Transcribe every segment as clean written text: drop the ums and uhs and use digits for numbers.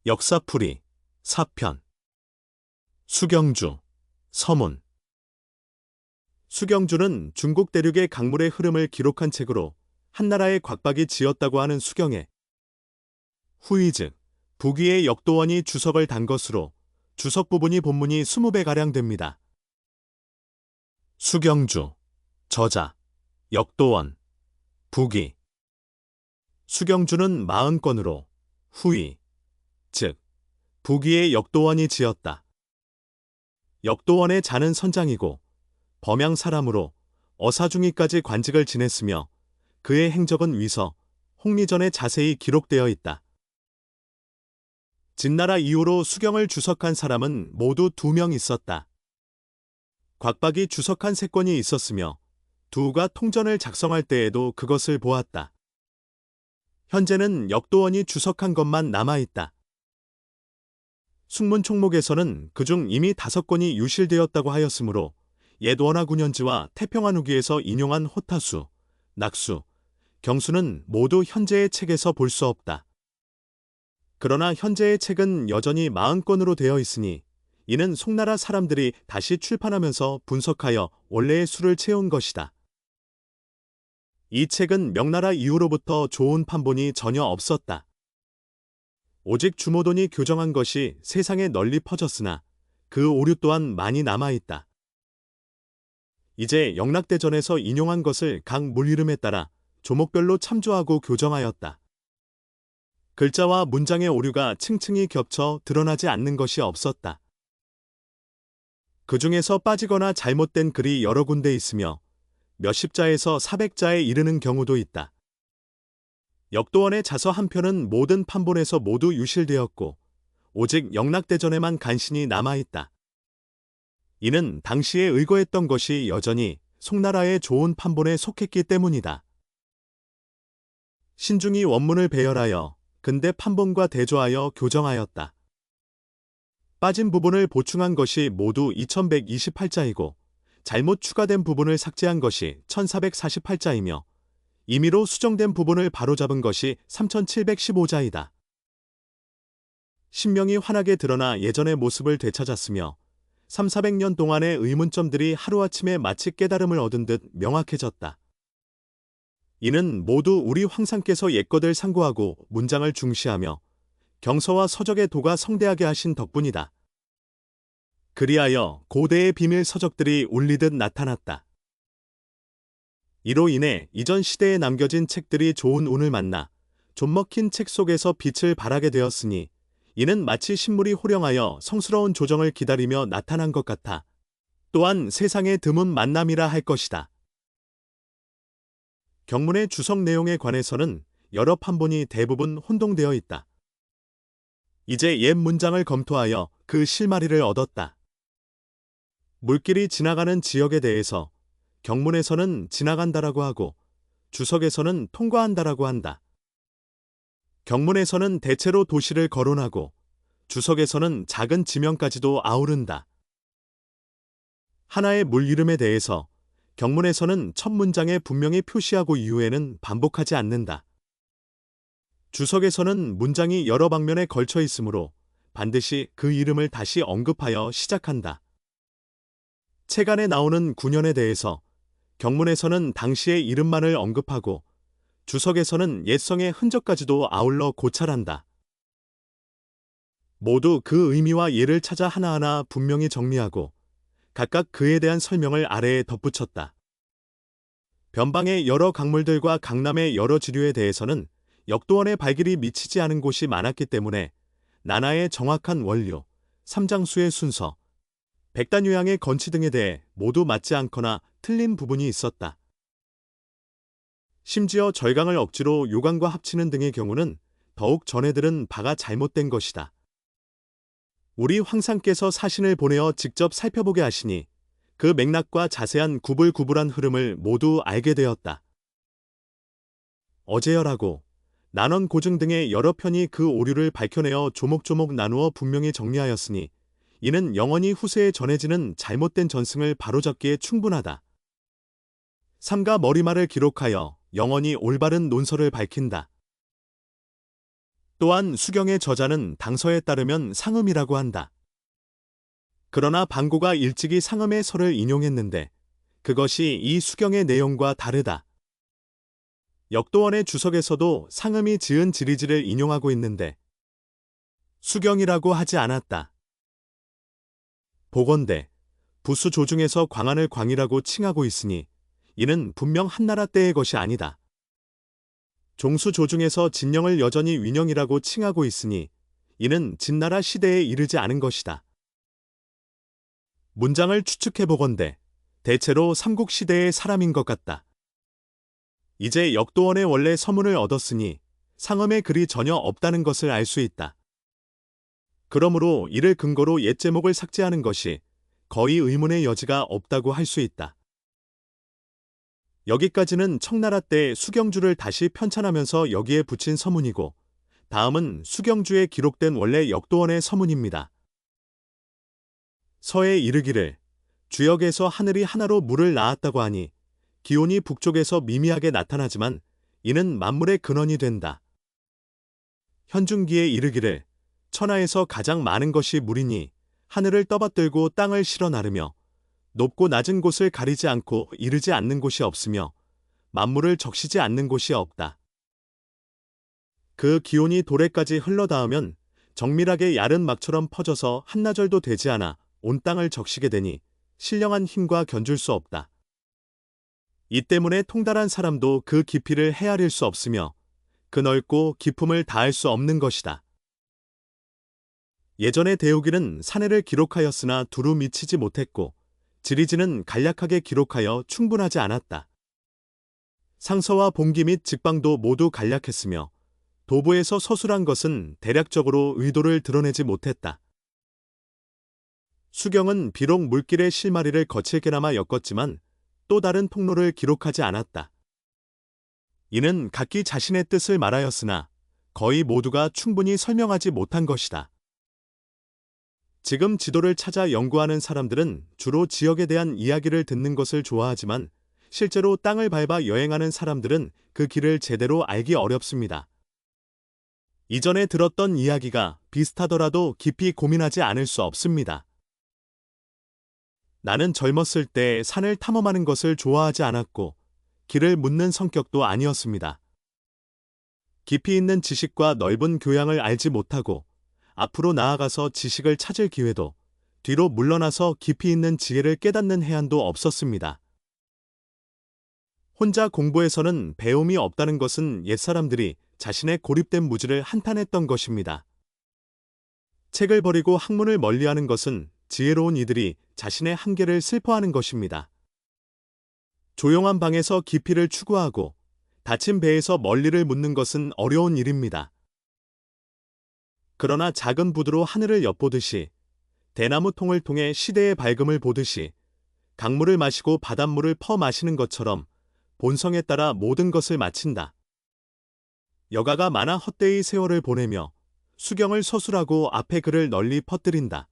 역사풀이 4편 수경주 서문 수경주는 중국 대륙의 강물의 흐름을 기록한 책으로 한나라의 곽박이 지었다고 하는 수경에 후이 즉 북위의 역도원이 주석을 단 것으로 주석 부분이 본문이 20배가량 됩니다. 수경주 저자 역도원 북위 수경주는 40권으로 후이 즉 북위의 역도원이 지었다. 역도원의 자는 선장이고 범양 사람으로 어사중위까지 관직을 지냈으며 그의 행적은 위서, 홍리전에 자세히 기록되어 있다. 진나라 이후로 수경을 주석한 사람은 모두 2명 있었다. 곽박이 주석한 3권이 있었으며 두가 통전을 작성할 때에도 그것을 보았다. 현재는 역도원이 주석한 것만 남아있다. 숙문총목에서는 그중 이미 5권이 유실되었다고 하였으므로 옛 원화군현지와 태평한 후기에서 인용한 호타수, 낙수, 경수는 모두 현재의 책에서 볼 수 없다. 그러나 현재의 책은 여전히 40권으로 되어 있으니 이는 송나라 사람들이 다시 출판하면서 분석하여 원래의 수를 채운 것이다. 이 책은 명나라 이후로부터 좋은 판본이 전혀 없었다. 오직 주모돈이 교정한 것이 세상에 널리 퍼졌으나 그 오류 또한 많이 남아있다. 이제 영락대전에서 인용한 것을 각 물이름에 따라 조목별로 참조하고 교정하였다. 글자와 문장의 오류가 층층이 겹쳐 드러나지 않는 것이 없었다. 그 중에서 빠지거나 잘못된 글이 여러 군데 있으며 몇십 자에서 400자에 이르는 경우도 있다. 역도원의 자서 한 편은 모든 판본에서 모두 유실되었고 오직 영락대전에만 간신히 남아있다. 이는 당시에 의거했던 것이 여전히 송나라의 좋은 판본에 속했기 때문이다. 신중히 원문을 배열하여 근대 판본과 대조하여 교정하였다. 빠진 부분을 보충한 것이 모두 2128자이고 잘못 추가된 부분을 삭제한 것이 1448자이며 임의로 수정된 부분을 바로잡은 것이 3715자이다. 신명이 환하게 드러나 예전의 모습을 되찾았으며 300~400년 동안의 의문점들이 하루아침에 마치 깨달음을 얻은 듯 명확해졌다. 이는 모두 우리 황상께서 옛것을 상고하고 문장을 중시하며 경서와 서적의 도가 성대하게 하신 덕분이다. 그리하여 고대의 비밀 서적들이 울리듯 나타났다. 이로 인해 이전 시대에 남겨진 책들이 좋은 운을 만나 좀 먹힌 책 속에서 빛을 발하게 되었으니 이는 마치 신물이 호령하여 성스러운 조정을 기다리며 나타난 것 같아 또한 세상의 드문 만남이라 할 것이다. 경문의 주석 내용에 관해서는 여러 판본이 대부분 혼동되어 있다. 이제 옛 문장을 검토하여 그 실마리를 얻었다. 물길이 지나가는 지역에 대해서 경문에서는 지나간다라고 하고 주석에서는 통과한다라고 한다. 경문에서는 대체로 도시를 거론하고 주석에서는 작은 지명까지도 아우른다. 하나의 물 이름에 대해서 경문에서는 첫 문장에 분명히 표시하고 이후에는 반복하지 않는다. 주석에서는 문장이 여러 방면에 걸쳐 있으므로 반드시 그 이름을 다시 언급하여 시작한다. 책 안에 나오는 군현에 대해서 경문에서는 당시의 이름만을 언급하고 주석에서는 옛성의 흔적까지도 아울러 고찰한다. 모두 그 의미와 예를 찾아 하나하나 분명히 정리하고 각각 그에 대한 설명을 아래에 덧붙였다. 변방의 여러 강물들과 강남의 여러 지류에 대해서는 역도원의 발길이 미치지 않은 곳이 많았기 때문에 난하의 정확한 원료, 삼장수의 순서, 백단유양의 건치 등에 대해 모두 맞지 않거나 틀린 부분이 있었다. 심지어 절강을 억지로 요강과 합치는 등의 경우는 더욱 전에 들은 바가 잘못된 것이다. 우리 황상께서 사신을 보내어 직접 살펴보게 하시니 그 맥락과 자세한 구불구불한 흐름을 모두 알게 되었다. 어제열하고 난원 고증 등의 여러 편이 그 오류를 밝혀내어 조목조목 나누어 분명히 정리하였으니 이는 영원히 후세에 전해지는 잘못된 전승을 바로잡기에 충분하다. 삼가 머리말을 기록하여 영원히 올바른 논설을 밝힌다. 또한 수경의 저자는 당서에 따르면 상음이라고 한다. 그러나 방고가 일찍이 상음의 설을 인용했는데 그것이 이 수경의 내용과 다르다. 역도원의 주석에서도 상음이 지은 지리지를 인용하고 있는데 수경이라고 하지 않았다. 보건대 부수 조중에서 광안을 광이라고 칭하고 있으니 이는 분명 한나라 때의 것이 아니다. 종수 조중에서 진령을 여전히 위령이라고 칭하고 있으니 이는 진나라 시대에 이르지 않은 것이다. 문장을 추측해보건대 대체로 삼국시대의 사람인 것 같다. 이제 역도원의 원래 서문을 얻었으니 상음의 글이 전혀 없다는 것을 알 수 있다. 그러므로 이를 근거로 옛 제목을 삭제하는 것이 거의 의문의 여지가 없다고 할 수 있다. 여기까지는 청나라 때 수경주를 다시 편찬하면서 여기에 붙인 서문이고 다음은 수경주에 기록된 원래 역도원의 서문입니다. 서에 이르기를 주역에서 하늘이 하나로 물을 낳았다고 하니 기온이 북쪽에서 미미하게 나타나지만 이는 만물의 근원이 된다. 현중기에 이르기를 천하에서 가장 많은 것이 물이니 하늘을 떠받들고 땅을 실어 나르며 높고 낮은 곳을 가리지 않고 이르지 않는 곳이 없으며 만물을 적시지 않는 곳이 없다. 그 기온이 도래까지 흘러닿으면 정밀하게 야른 막처럼 퍼져서 한나절도 되지 않아 온 땅을 적시게 되니 신령한 힘과 견줄 수 없다. 이 때문에 통달한 사람도 그 깊이를 헤아릴 수 없으며 그 넓고 깊음을 다할 수 없는 것이다. 예전에 대우기는 사내를 기록하였으나 두루 미치지 못했고 지리지는 간략하게 기록하여 충분하지 않았다. 상서와 봉기 및 직방도 모두 간략했으며 도부에서 서술한 것은 대략적으로 의도를 드러내지 못했다. 수경은 비록 물길의 실마리를 거칠게나마 엮었지만 또 다른 통로를 기록하지 않았다. 이는 각기 자신의 뜻을 말하였으나 거의 모두가 충분히 설명하지 못한 것이다. 지금 지도를 찾아 연구하는 사람들은 주로 지역에 대한 이야기를 듣는 것을 좋아하지만 실제로 땅을 밟아 여행하는 사람들은 그 길을 제대로 알기 어렵습니다. 이전에 들었던 이야기가 비슷하더라도 깊이 고민하지 않을 수 없습니다. 나는 젊었을 때 산을 탐험하는 것을 좋아하지 않았고 길을 묻는 성격도 아니었습니다. 깊이 있는 지식과 넓은 교양을 알지 못하고 앞으로 나아가서 지식을 찾을 기회도 뒤로 물러나서 깊이 있는 지혜를 깨닫는 해안도 없었습니다. 혼자 공부해서는 배움이 없다는 것은 옛사람들이 자신의 고립된 무지를 한탄했던 것입니다. 책을 버리고 학문을 멀리하는 것은 지혜로운 이들이 자신의 한계를 슬퍼하는 것입니다. 조용한 방에서 깊이를 추구하고 닫힌 배에서 멀리를 묻는 것은 어려운 일입니다. 그러나 작은 부두로 하늘을 엿보듯이 대나무 통을 통해 시대의 밝음을 보듯이 강물을 마시고 바닷물을 퍼 마시는 것처럼 본성에 따라 모든 것을 마친다. 여가가 많아 헛되이 세월을 보내며 수경을 서술하고 앞에 글을 널리 퍼뜨린다.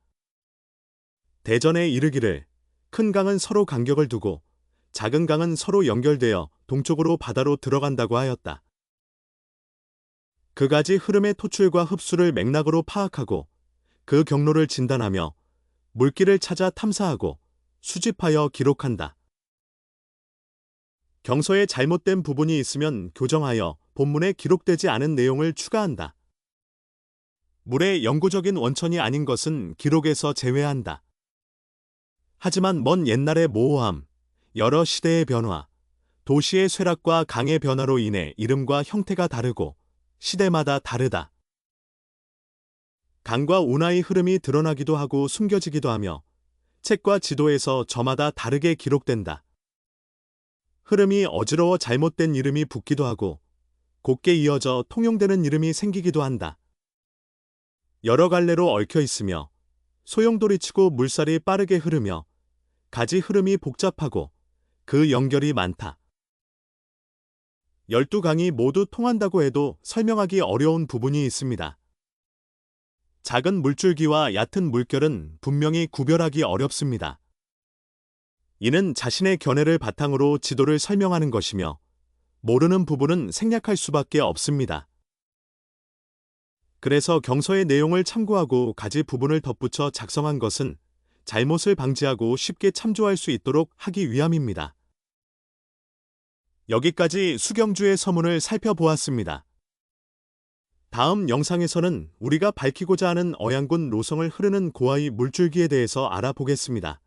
대전에 이르기를 큰 강은 서로 간격을 두고 작은 강은 서로 연결되어 동쪽으로 바다로 들어간다고 하였다. 그가지 흐름의 토출과 흡수를 맥락으로 파악하고 그 경로를 진단하며 물길을 찾아 탐사하고 수집하여 기록한다. 경서에 잘못된 부분이 있으면 교정하여 본문에 기록되지 않은 내용을 추가한다. 물의 영구적인 원천이 아닌 것은 기록에서 제외한다. 하지만 먼 옛날의 모호함, 여러 시대의 변화, 도시의 쇠락과 강의 변화로 인해 이름과 형태가 다르고 시대마다 다르다. 강과 운하의 흐름이 드러나기도 하고 숨겨지기도 하며 책과 지도에서 저마다 다르게 기록된다. 흐름이 어지러워 잘못된 이름이 붙기도 하고 곱게 이어져 통용되는 이름이 생기기도 한다. 여러 갈래로 얽혀 있으며 소용돌이치고 물살이 빠르게 흐르며 가지 흐름이 복잡하고 그 연결이 많다. 12강이 모두 통한다고 해도 설명하기 어려운 부분이 있습니다. 작은 물줄기와 얕은 물결은 분명히 구별하기 어렵습니다. 이는 자신의 견해를 바탕으로 지도를 설명하는 것이며 모르는 부분은 생략할 수밖에 없습니다. 그래서 경서의 내용을 참고하고 가지 부분을 덧붙여 작성한 것은 잘못을 방지하고 쉽게 참조할 수 있도록 하기 위함입니다. 여기까지 수경주의 서문을 살펴보았습니다. 다음 영상에서는 우리가 밝히고자 하는 어양군 로성을 흐르는 고아의 물줄기에 대해서 알아보겠습니다.